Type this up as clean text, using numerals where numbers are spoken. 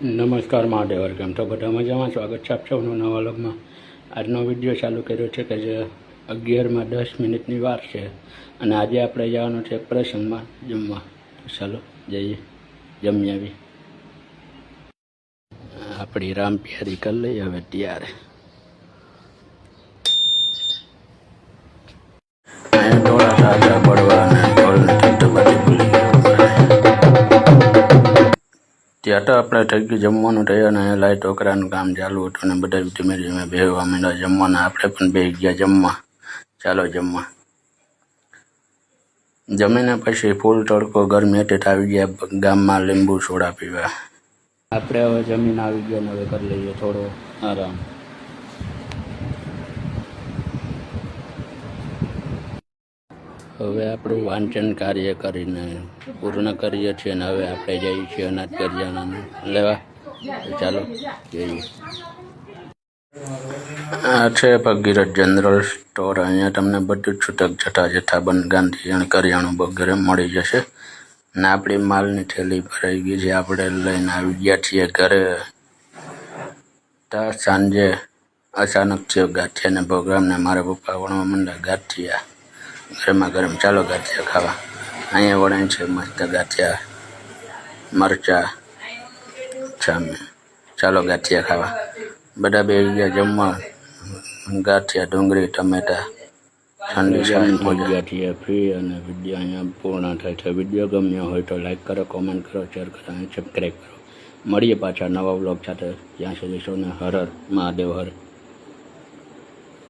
નમસ્કાર મહાદેવર, કેમ તો બધા મજામાં? સ્વાગત છે આપ સૌનું નવા વ્લોગમાં। આજનો વિડીયો ચાલુ કર્યો છે કે જે 11માં 10 મિનિટની વાર છે અને આજે આપણે જવાનું છે પ્રસંગમાં જમવા। ચાલો જઈએ, જમી આવી। આપણી રામ પ્યારી કરી લઈએ હવે ત્યારે। થોડા સાચા પડવા અને ત્યાં તો આપણે થઈ ગયું જમવાનું થયું અને લાઈ ટોકરાનું કામ ચાલુ હતું ને બધા ધીમે ધીમે બેહવા માંડ્યા જમવાના। આપણે પણ બેસી ગયા જમવા। ચાલો જમવા। જમીને પછી ફૂલ તડકો ગરમી હતી આવી ગયા ગામમાં લીંબુ સોડા પીવા। આપણે હવે જમીન આવી ગયા ને હવે કરી લઈએ થોડો આરામ। હવે આપણું વાંચન કાર્ય કરીને પૂર્ણ કરીએ છીએ અને હવે આપણે જઈએ છીએ અનાજ કરિયાણાને લેવા। ચાલો જઈએ। આ છે ભગીરથ જનરલ સ્ટોર। અહીંયા તમને બધું જ છૂટક જથ્થાબંધ ગાંધી અને કરિયાણું વગેરે મળી જશે ને આપણી માલની થેલી ભરાઈ ગઈ છે। આપણે લઈને આવી ગયા છીએ ઘરે। સાંજે અચાનક થયો ગાંઠિયાને પ્રોગ્રામને મારા પપ્પા વણવા માંડ્યા ગાંઠિયા ગરમા ગરમ। ચાલો ગાંઠિયા ખાવા। અહીંયા વણાય છે મસ્ત ગાંઠિયા, મરચા સામે। ચાલો ગાંઠિયા ખાવા। બધા બેસી ગયા જમવા। ગાંઠિયા, ડુંગળી, ટમેટા, ઠંડી છાશ ગયા છીએ ફ્રી અને વિડીયો અહીંયા પૂર્ણ થાય છે। વિડીયો ગમ્યો હોય તો લાઈક કરો, કોમેન્ટ કરો, શેર કરો અને સબસ્ક્રાઈબ કરો। મળીએ પાછા નવા વ્લોગ સાથે। ત્યાં સુધી સૌને હર હર મહાદેવ હર।